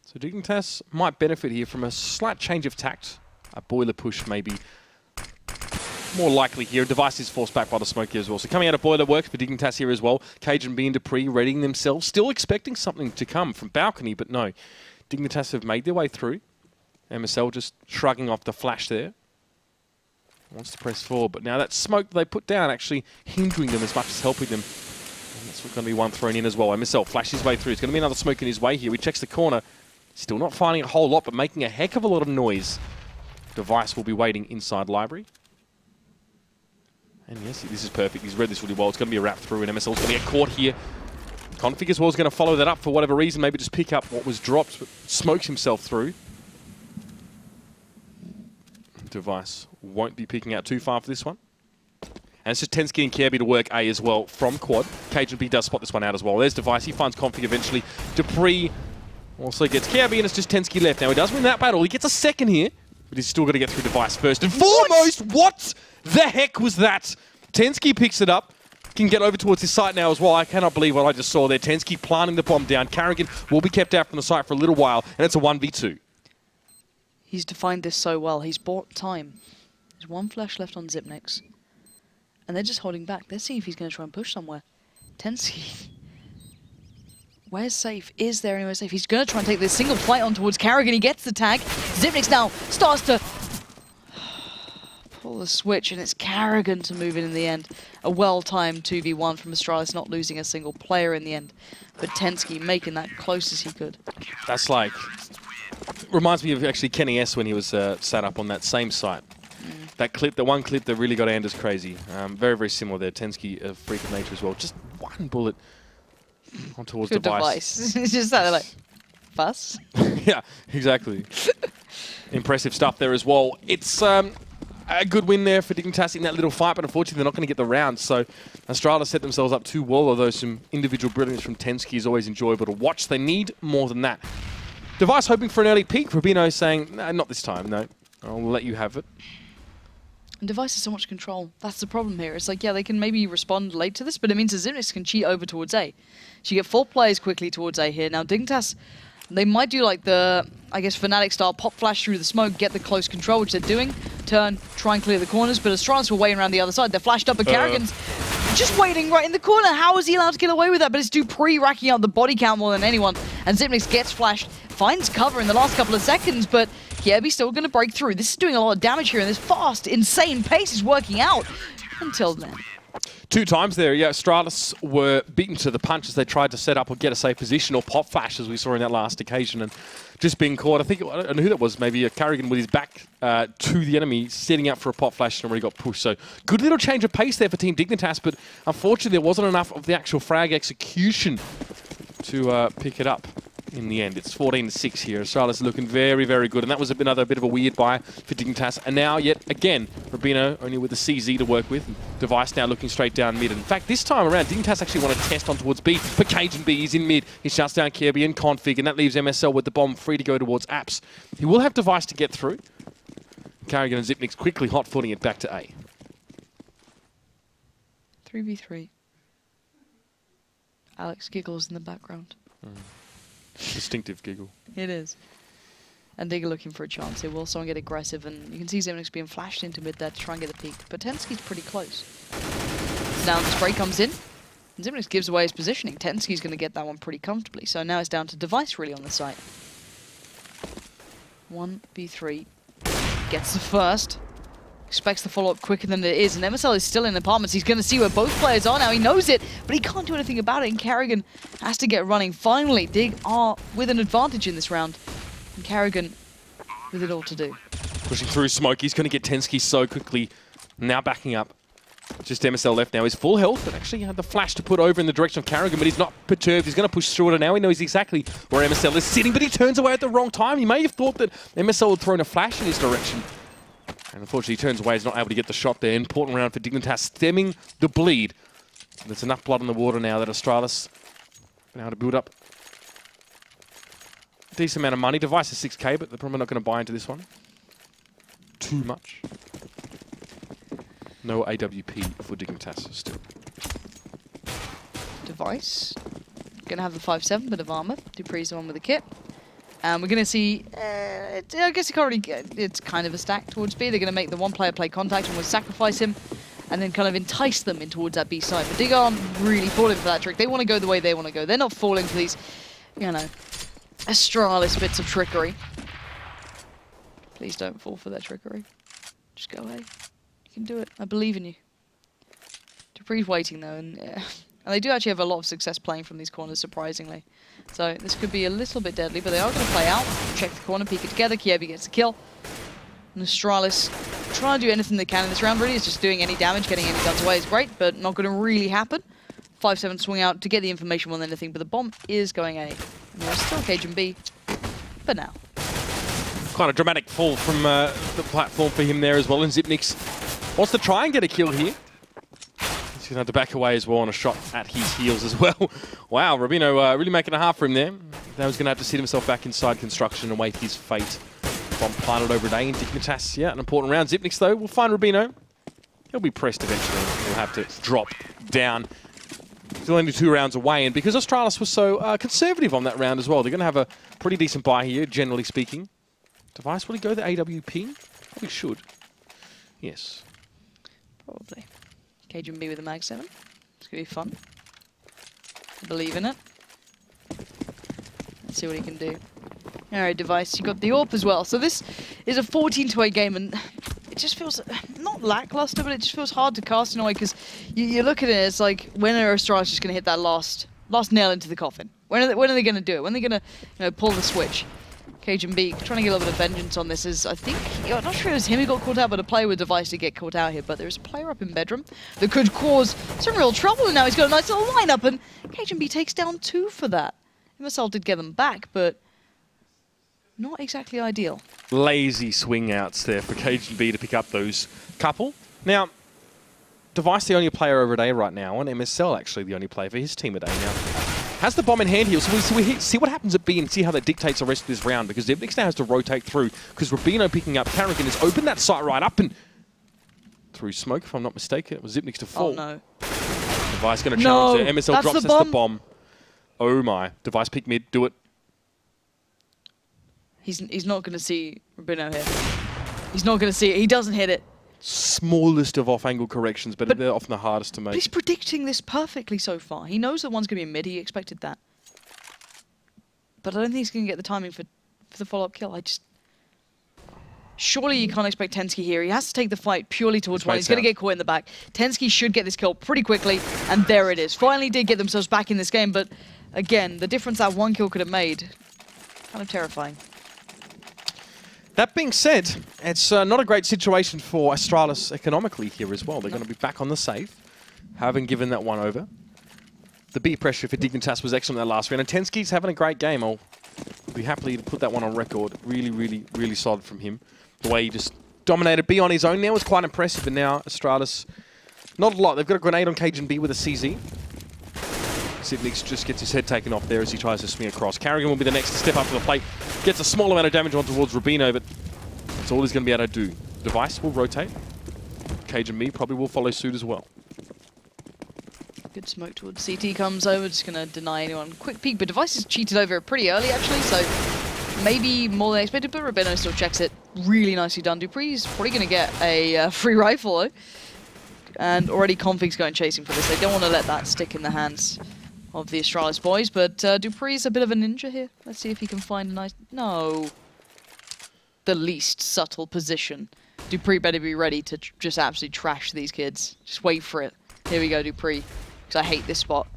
So Dignitas might benefit here from a slight change of tact. A boiler push maybe more likely here. Device is forced back by the smoke here as well. So coming out of boiler works for Dignitas here as well. Cajun B and Dupree readying themselves, still expecting something to come from balcony, but no. Dignitas have made their way through. MSL just shrugging off the flash there. Wants to press forward, but now that smoke they put down actually hindering them as much as helping them. And that's going to be one thrown in as well. MSL flashes his way through. It's going to be another smoke in his way here. He checks the corner. Still not finding a whole lot, but making a heck of a lot of noise. Device will be waiting inside library. And yes, this is perfect. He's read this really well. It's going to be a wrap through, and MSL's going to get caught here. Config as well is going to follow that up for whatever reason. Maybe just pick up what was dropped, but smokes himself through. Device won't be picking out too far for this one. And it's just Tensky and Kirby to work A as well from quad. Cajun B does spot this one out as well. There's Device. He finds Config eventually. Dupree also gets Kirby, and it's just Tensky left. Now, he does win that battle. He gets a second here, but he's still got to get through Device first and foremost. What the heck was that? Tensky picks it up. Can get over towards his site now as well. I cannot believe what I just saw there. Tensky planting the bomb down. Carrigan will be kept out from the site for a little while, and it's a 1v2. He's defined this so well. He's bought time. There's one flash left on Xyp9x. And they're just holding back. Let's see if he's going to try and push somewhere. Tensky. Where's safe? Is there anywhere safe? He's going to try and take this single flight on towards Carrigan. He gets the tag. Xyp9x now starts to pull the switch, and it's Carrigan to move in the end. A well-timed 2v1 from Astralis, not losing a single player in the end. But Tensky making that close as he could. That's like... Reminds me of actually Kenny S when he was sat up on that same site. That clip, the one clip that really got Anders crazy. Very, very similar there. Tensky, a freak of nature as well. Just one bullet on towards Device. It's just that, like, fuss. Yeah, exactly. Impressive stuff there as well. It's a good win there for Dignitas in that little fight, but unfortunately they're not going to get the round. So Astralis set themselves up too well, although some individual brilliance from Tensky is always enjoyable to watch. They need more than that. Device hoping for an early peak. Rubino saying, nah, not this time, no. I'll let you have it. And Device has so much control. That's the problem here. It's like, yeah, they can maybe respond late to this, but it means that Xyp9x can cheat over towards A. So you get 4 players quickly towards A here. Now, Dignitas, they might do like the, I guess, Fnatic style pop flash through the smoke, get the close control, which they're doing. Turn, try and clear the corners, but Astralis were waiting around the other side. They're flashed up, but Carrigan's just waiting right in the corner. How is he allowed to get away with that? But it's Dupree racking up the body count more than anyone. And Xyp9x gets flashed, finds cover in the last couple of seconds, but Kiebi's still going to break through. This is doing a lot of damage here, and this fast, insane pace is working out until then. 2 times there, yeah. Astralis were beaten to the punch as they tried to set up or get a safe position or pop flash, as we saw in that last occasion, and just being caught. I think, I don't know who that was, maybe a Carrigan with his back to the enemy, setting up for a pop flash and already got pushed. So good little change of pace there for Team Dignitas, but unfortunately there wasn't enough of the actual frag execution to pick it up. In the end, it's 14-6 here. Astralis looking very, very good, and that was another bit of a weird buy for Dignitas. And now, yet again, Rubino only with the CZ to work with. Device now looking straight down mid. In fact, this time around, Dignitas actually want to test on towards B, but Cajun B is in mid. He shuts down Kirby in config, and that leaves MSL with the bomb free to go towards Apps. He will have Device to get through. Carrigan and Zipnix quickly hot-footing it back to A. 3v3. Alex giggles in the background. Distinctive giggle. It is. And Digger looking for a chance here. Will someone get aggressive? And you can see Zipnix being flashed into mid there to try and get the peak. But Tensky's pretty close. Now the spray comes in. And Zipnix gives away his positioning. Tensky's going to get that one pretty comfortably. So now it's down to Device really on the site. 1v3. Gets the first. Expects the follow-up quicker than it is, and MSL is still in apartments. He's going to see where both players are now. He knows it, but he can't do anything about it, and Carrigan has to get running. Finally, Dig are with an advantage in this round, and Carrigan with it all to do. Pushing through smoke. He's going to get Tensky so quickly. Now backing up. Just MSL left now. He's full health, but actually had the flash to put over in the direction of Carrigan, but he's not perturbed. He's going to push through it, and now he knows exactly where MSL is sitting, but he turns away at the wrong time. He may have thought that MSL had thrown a flash in his direction. And unfortunately, he turns away. He's not able to get the shot there. Important round for Dignitas, stemming the bleed. And there's enough blood in the water now that Astralis been able to build up a decent amount of money. Device is 6k, but they're probably not going to buy into this one too much. No AWP for Dignitas still. Device. Going to have the 5-7 bit of armor. Dupree's the one with the kit. And we're going to see, I guess it's kind of a stack towards B. They're going to make the one player play contact and we'll sacrifice him and then kind of entice them in towards that B side. But Dig aren't really falling for that trick. They want to go the way they want to go. They're not falling for these, you know, Astralis bits of trickery. Please don't fall for their trickery. Just go away. You can do it. I believe in you. Dupree's waiting though, and they do actually have a lot of success playing from these corners, surprisingly. So this could be a little bit deadly, but they are going to play out. Check the corner, peek it together. Kiebi gets a kill. And Astralis trying to do anything they can in this round, really. It's just doing any damage, getting any guns away is great, but not going to really happen. 5-7 swing out to get the information more than anything, but the bomb is going A. And there's still Cajun B for now. Kind of dramatic fall from the platform for him there as well, and Zipnix wants to try and get a kill here. He's going to have to back away as well on a shot at his heels as well. Wow, Rubino really making a half for him there. Now he's going to have to sit himself back inside construction and wait his fate. Bomb planted over at A, and Dignitas, yeah, an important round. Zipnix, though, will find Rubino. He'll be pressed eventually. He'll have to drop down. Still only 2 rounds away, and because Astralis was so conservative on that round as well, they're going to have a pretty decent buy here, generally speaking. Device, will he go the AWP? Probably should. Yes. Probably. Cajun B with a mag 7. It's going to be fun. I believe in it. Let's see what he can do. Alright, Device, you got the AWP as well. So this is a 14-8 game, and it just feels, not lackluster, but it just feels hard to cast in a way, because you look at it, it's like, when are Astralis just going to hit that last nail into the coffin? When are they going to do it? When are they going to pull the switch? Cajun B trying to get a little bit of vengeance on this is, I think, I'm not sure it was him who got caught out, but a player with Device did get caught out here. But there's a player up in bedroom that could cause some real trouble, and now he's got a nice little lineup, and Cajun B takes down 2 for that. MSL did get them back, but not exactly ideal. Lazy swing outs there for Cajun B to pick up those couple. Now, Device the only player over at A right now, and MSL actually the only player for his team at A now. Has the bomb in hand here, so we see what happens at B and see how that dictates the rest of this round, because Zipnix now has to rotate through, because Rubino picking up Carrigan has opened that site right up and through smoke, if I'm not mistaken. It was Zipnix to fall. Oh no. Device going to challenge there. MSL drops the bomb. Oh my. Device pick mid, do it. He's not going to see Rubino here. He's not going to see it. He doesn't hit it. Smallest of off-angle corrections, but they're often the hardest to make. He's predicting this perfectly so far. He knows that one's going to be mid. He expected that. But I don't think he's going to get the timing for the follow-up kill. Surely you can't expect Tensky here. He has to take the fight purely towards one. He's sound. going to get caught in the back. Tensky should get this kill pretty quickly, and there it is. Finally did get themselves back in this game, but again, the difference that one kill could have made, kind of terrifying. That being said, it's not a great situation for Astralis economically here as well. They're going to be back on the save, having given that one over. The B pressure for Dignitas was excellent that last round, and Tensky's having a great game. I'll be happy to put that one on record. Really, really, really solid from him. The way he just dominated B on his own now was quite impressive, and now Astralis, not a lot. They've got a grenade on Cajun B with a CZ. Sidnix just gets his head taken off there as he tries to swing across. Carrigan will be the next to step up to the plate. Gets a small amount of damage on towards Rubino, but that's all he's going to be able to do. Device will rotate. Cajun B probably will follow suit as well. Good smoke towards CT comes over, just going to deny anyone. Quick peek, but Device is cheated over pretty early actually, so maybe more than expected, but Rubino still checks it. Really nicely done. Dupree's probably going to get a free rifle though. And already Config's going chasing for this. They don't want to let that stick in the hands of the Astralis boys, but Dupree's a bit of a ninja here. Let's see if he can find a nice... No. The least subtle position. Dupree better be ready to just absolutely trash these kids. Just wait for it. Here we go, Dupree. Because I hate this spot.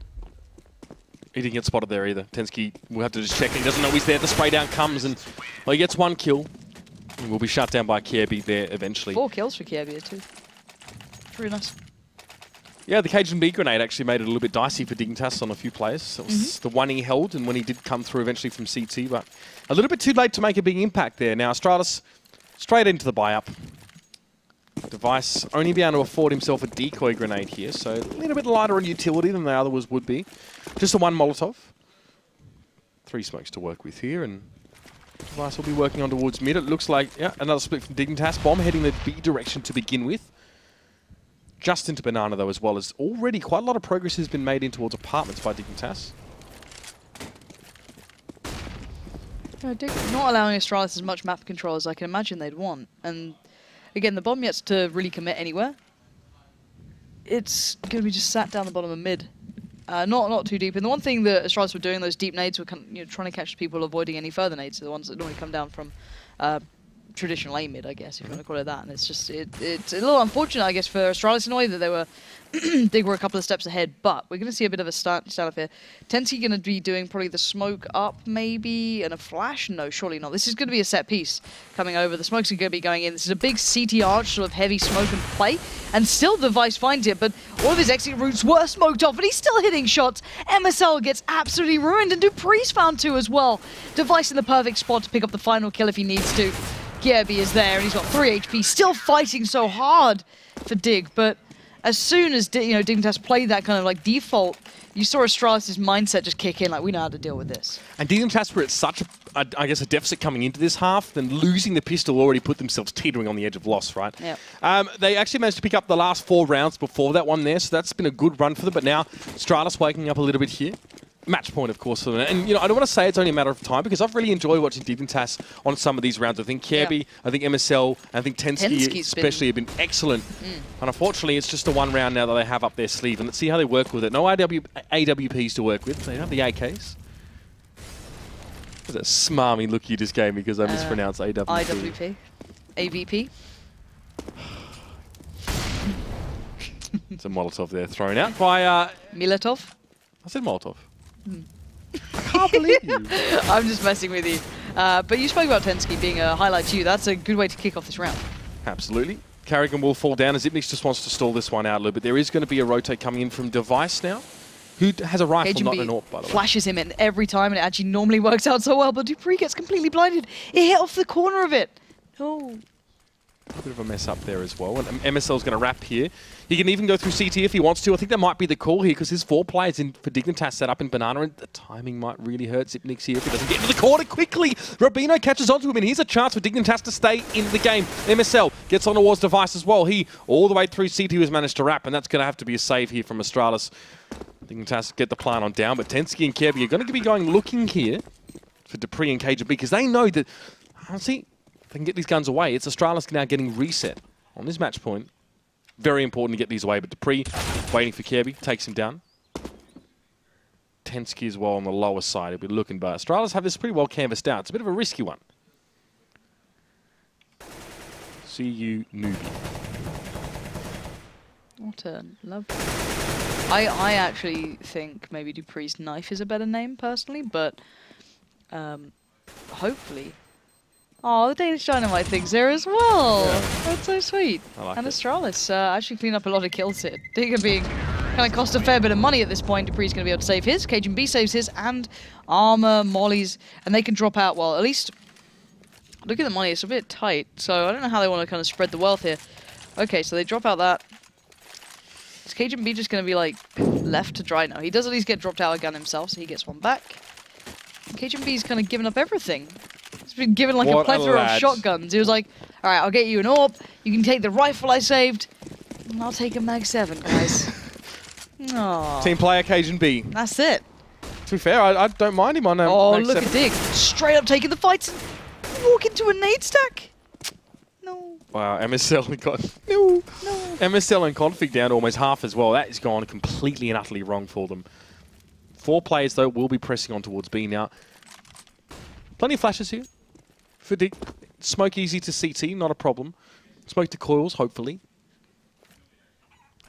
He didn't get spotted there either. Tensky will have to just check. He doesn't know he's there. The spray down comes, and well, he gets one kill. He will be shut down by Kierby there eventually. 4 kills for Kierby too. Really nice. Yeah, the Cajun B grenade actually made it a little bit dicey for Dignitas on a few players. It was the one he held, and when he did come through eventually from CT, but a little bit too late to make a big impact there. Now, Astralis straight into the buy-up. Device only be able to afford himself a decoy grenade here, so a little bit lighter on utility than the others would be. Just a one Molotov. 3 smokes to work with here, and Device will be working on towards mid. It looks like, yeah, another split from Dignitas. Bomb heading the B direction to begin with. Just into Banana, though, as well, as already quite a lot of progress has been made in towards apartments by Dignitas. Not allowing Astralis as much map control as I can imagine they'd want. And again, the bomb yet to really commit anywhere. It's going to be just sat down the bottom of mid. Not too deep. And the one thing that Astralis were doing, those deep nades, were kind of, trying to catch people avoiding any further nades, so the ones that normally come down from traditional A mid, I guess, if you want to call it that. And it's just it's a little unfortunate, I guess, for Astralis in a way that they were a couple of steps ahead. But we're going to see a bit of a stand up here. Tensky going to be doing probably the smoke up, maybe, and a flash. No, surely not. This is going to be a set piece coming over. The smoke's going to be going in. This is a big CT arch, sort of heavy smoke and play. And still Device finds it, but all of his exit routes were smoked off, and he's still hitting shots. MSL gets absolutely ruined, and Dupree's found 2 as well. Device in the perfect spot to pick up the final kill if he needs to. Kierby is there, and he's got 3 HP, still fighting so hard for Dig, but as soon as Dignitas played that kind of like default, you saw Astralis' mindset just kick in, like, we know how to deal with this. And Dignitas were at such, I guess, a deficit coming into this half, then losing the pistol already put themselves teetering on the edge of loss, right? Yep. They actually managed to pick up the last 4 rounds before that one there, so that's been a good run for them, but now Astralis waking up a little bit here. Match point, of course, for them. And, I don't want to say it's only a matter of time, because I've really enjoyed watching Dignitas on some of these rounds. I think Kierby, I think MSL, I think Tensky especially have been excellent. And unfortunately, it's just the one round now that they have up their sleeve. And let's see how they work with it. No AWPs to work with. They have the AKs. There's a smarmy look you just gave me because I mispronounced AWP. IWP. AVP. It's a Molotov there thrown out by... Milotov. I said Molotov. I can't believe you. I'm just messing with you. But you spoke about Tensky being a highlight to you. That's a good way to kick off this round. Absolutely. Carrigan will fall down as Ipnix just wants to stall this one out a little bit. There is going to be a rotate coming in from Device now, who has a rifle, not an AWP, by the way. Flashes him in every time, and it actually normally works out so well, but Dupree gets completely blinded. It hit off the corner of it. No. A bit of a mess up there as well. And MSL's going to wrap here. He can even go through CT if he wants to. I think that might be the call here because his 4 players in for Dignitas set up in Banana, and the timing might really hurt Zipnix here if he doesn't get into the corner quickly. Rubino catches onto him, and here's a chance for Dignitas to stay in the game. MSL gets on towards Device as well. He, all the way through CT, has managed to wrap, and that's going to have to be a save here from Astralis. Dignitas get the plan on down, but Tensky and Kierby are going to be going looking here for Dupree and KGB because they know that, honestly, they can get these guns away. It's Astralis now getting reset on this match point. Very important to get these away, but Dupree waiting for Kierby, takes him down. Tensky as well on the lower side. He'll be looking, but Astralis have this pretty well canvassed out. It's a bit of a risky one. See you, newbie. What a love. I actually think maybe Dupree's Knife is a better name, personally, but hopefully. Oh, the Danish Dynamite thing's there as well. Yeah. That's so sweet. I like and it. Astralis actually cleaned up a lot of kills here. Digger being kind of cost a fair bit of money at this point. Dupree's going to be able to save his. Cajun B saves his, and armor, mollies, and they can drop out. Well, at least look at the money. It's a bit tight, so I don't know how they want to kind of spread the wealth here. Okay, so they drop out that. Is Cajun B just going to be like left to dry? No, he does at least get dropped out a gun himself, so he gets one back. Cajun B's kind of given up everything. He's been given like a plethora of shotguns. He was like, all right, I'll get you an AWP. You can take the rifle I saved. And I'll take a Mag 7, guys. Aww. Team player, Cajun B. That's it. To be fair, I don't mind him on a Oh, Mag look 7. at Dig. Straight up taking the fights and walk into a nade stack. No. Wow, MSL and no. MSL and Config down to almost half as well. That has gone completely and utterly wrong for them. 4 players, though, will be pressing on towards B now. Plenty of flashes here for Dig. Smoke easy to CT, not a problem. Smoke to coils, hopefully.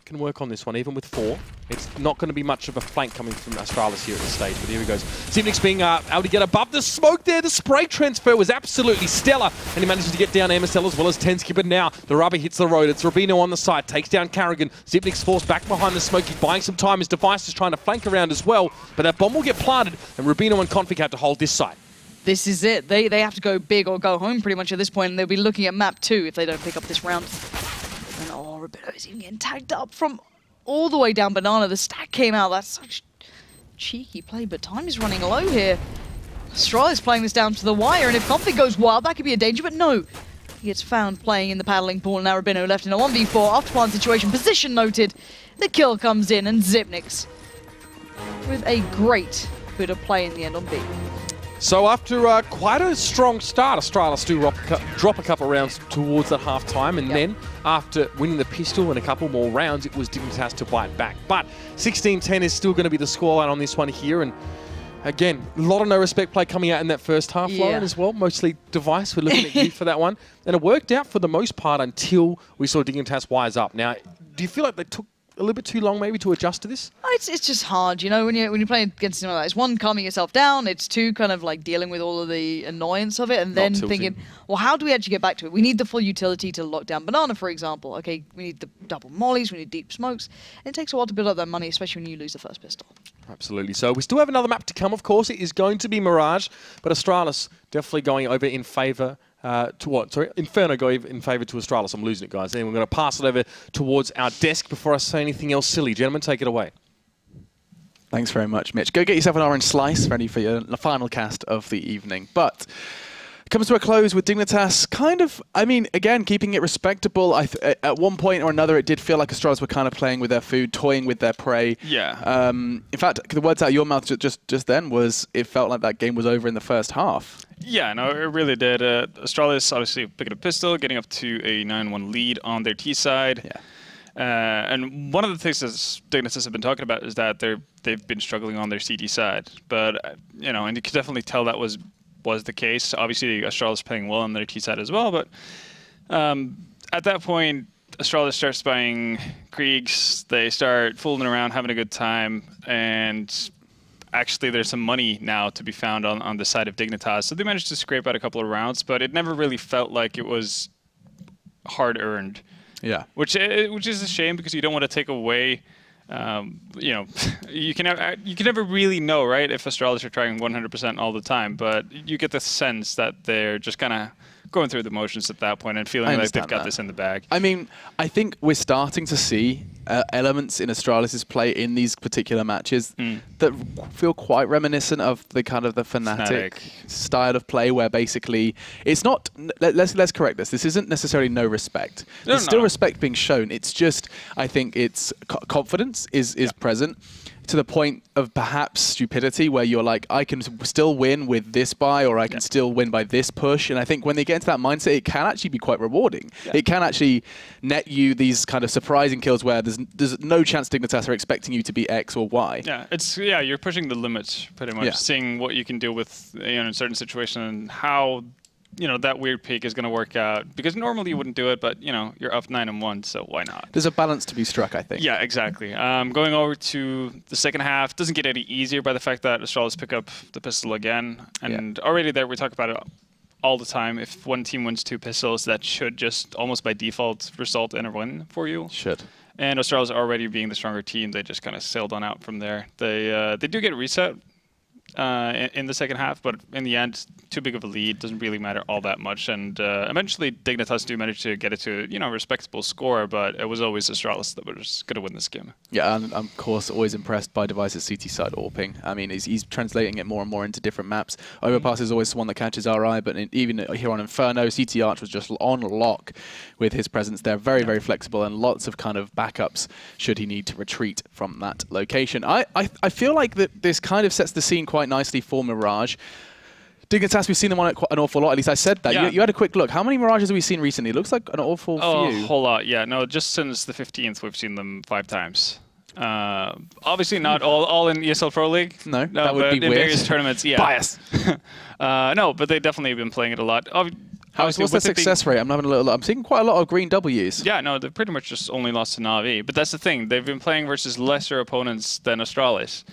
Can work on this one, even with 4. It's not going to be much of a flank coming from Astralis here at this stage, but here he goes. Zipnik's being able to get above the smoke there. The spray transfer was absolutely stellar, and he manages to get down MSL as well as Tensky, but now the rubber hits the road. It's Rubino on the side, takes down Carrigan. Zipnik's forced back behind the smoke. He's buying some time. His device is trying to flank around as well, but that bomb will get planted, and Rubino and Config have to hold this side. This is it. They have to go big or go home pretty much at this point, and they'll be looking at map 2 if they don't pick up this round. And oh, Rubino is even getting tagged up from all the way down Banana. The stack came out. That's such cheeky play, but time is running low here. Astralis playing this down to the wire, and if Config goes wild, that could be a danger, but no. He gets found playing in the paddling pool, and now Rubino left in a 1v4. After plan situation, position noted. The kill comes in, and Zipnik's with a great bit of play in the end on B. So after quite a strong start, Astralis do drop a couple of rounds towards that half-time, and then after winning the pistol and a couple more rounds, it was Dignitas to bite back. But 16-10 is still going to be the scoreline on this one here, and again, a lot of no-respect play coming out in that first half, Lauren, as well. Mostly Device, we're looking at you for that one. And it worked out for the most part until we saw Dignitas wise up. Now, do you feel like they took a little bit too long maybe to adjust to this? It's just hard, you know, when you're playing against something like that. It's 1, calming yourself down. It's 2, kind of like dealing with all of the annoyance of it, and then thinking, well, how do we actually get back to it? We need the full utility to lock down Banana, for example. Okay, we need the double mollies, we need deep smokes. And it takes a while to build up that money, especially when you lose the first pistol. Absolutely. So we still have another map to come, of course. It is going to be Mirage, but Astralis definitely going over in favour to what? Sorry, Inferno going in favour to Astralis. I'm losing it, guys. Then we're going to pass it over towards our desk before I say anything else silly. Gentlemen, take it away. Thanks very much, Mitch. Go get yourself an orange slice ready for your final cast of the evening. But it comes to a close with Dignitas kind of, I mean, again, keeping it respectable. At one point or another, it did feel like Astralis were kind of playing with their food, toying with their prey. Yeah. In fact, the words out of your mouth just then was it felt like that game was over in the first half. Yeah, no, it really did. Astralis obviously picking a pistol, getting up to a 9-1 lead on their T side. Yeah. And one of the things that Dignitas have been talking about is that they've been struggling on their CD side. But, you know, and you could definitely tell that was the case. Obviously, Astralis playing well on their T side as well. But at that point, Astralis starts buying Kriegs. They start fooling around, having a good time. And actually, there's some money now to be found on the side of Dignitas. So they managed to scrape out a couple of rounds, but it never really felt like it was hard-earned. Yeah. Which is a shame because you don't want to take away, you know, you can never really know, right, if Astralis are trying 100% all the time, but you get the sense that they're just kind of going through the motions at that point and feeling like they've got this in the bag. I mean, I think we're starting to see elements in Astralis' play in these particular matches that feel quite reminiscent of the kind of the Fnatic style of play, where basically it's not. Let's correct this. This isn't necessarily no respect. There's still respect being shown. It's just, I think it's confidence is present, to the point of perhaps stupidity, where you're like, I can still win with this buy, or I can still win by this push. And I think when they get into that mindset, it can actually be quite rewarding. It can actually net you these kind of surprising kills where there's no chance Dignitas are expecting you to be X or Y. Yeah, you're pushing the limits pretty much, seeing what you can do with, you know, in certain situations and how you know, that weird pick is going to work out, because normally you wouldn't do it, but, you know, you're up 9-1, so why not? There's a balance to be struck, I think. Yeah, exactly. Going over to the second half doesn't get any easier by the fact that Astralis pick up the pistol again. And already there, we talk about it all the time. If one team wins 2 pistols, that should just almost by default result in a win for you. Should. And Astralis already being the stronger team, they just kind of sailed on out from there. They do get reset in the second half, but in the end, too big of a lead, doesn't really matter all that much. And eventually, Dignitas do manage to get it to, you know, a respectable score, but it was always Astralis that was going to win this game. Yeah, and I'm, of course, always impressed by Device's CT side AWPing. I mean, he's translating it more and more into different maps. Overpass is always one that catches our eye, but even here on Inferno, CT Arch was just on lock with his presence there. Very, very flexible, and lots of kind of backups should he need to retreat from that location. I feel like that this kind of sets the scene quite nicely for Mirage. Dignitas, we've seen them on it quite an awful lot. At least I said that. Yeah. You had a quick look. How many Mirages have we seen recently? It looks like an awful few. A whole lot, yeah. No, just since the 15th, we've seen them 5 times. Obviously not all in ESL Pro League. No, that would be in weird. Various tournaments, yeah. Bias. No, but they definitely have been playing it a lot. What's their success rate? I'm seeing quite a lot of green W's. Yeah, no, they've pretty much just only lost to Na'Vi. But that's the thing. They've been playing versus lesser opponents than Astralis.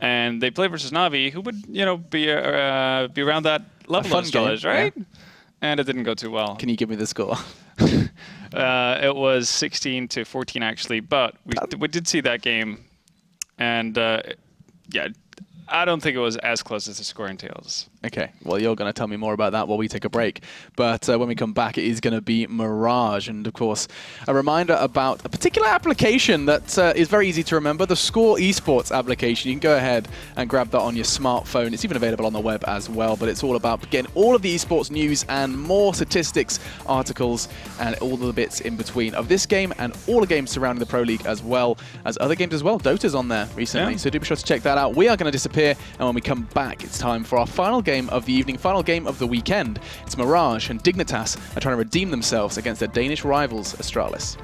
And they play versus Na'Vi, who would, you know, be around that level of Astralis, right? Yeah. And it didn't go too well. Can you give me the score? It was 16-14 actually, but we did see that game, and yeah, I don't think it was as close as the score entails. Okay, well, you're going to tell me more about that while we take a break. But when we come back, it is going to be Mirage. And, of course, a reminder about a particular application that is very easy to remember, the Score Esports application. You can go ahead and grab that on your smartphone. It's even available on the web as well. But it's all about getting all of the esports news and more statistics, articles, and all the bits in between of this game and all the games surrounding the Pro League, as well as other games as well. Dota's on there recently, so do be sure to check that out. We are going to disappear, and when we come back, it's time for our final game of the evening, final game of the weekend. It's Mirage, and Dignitas are trying to redeem themselves against their Danish rivals, Astralis.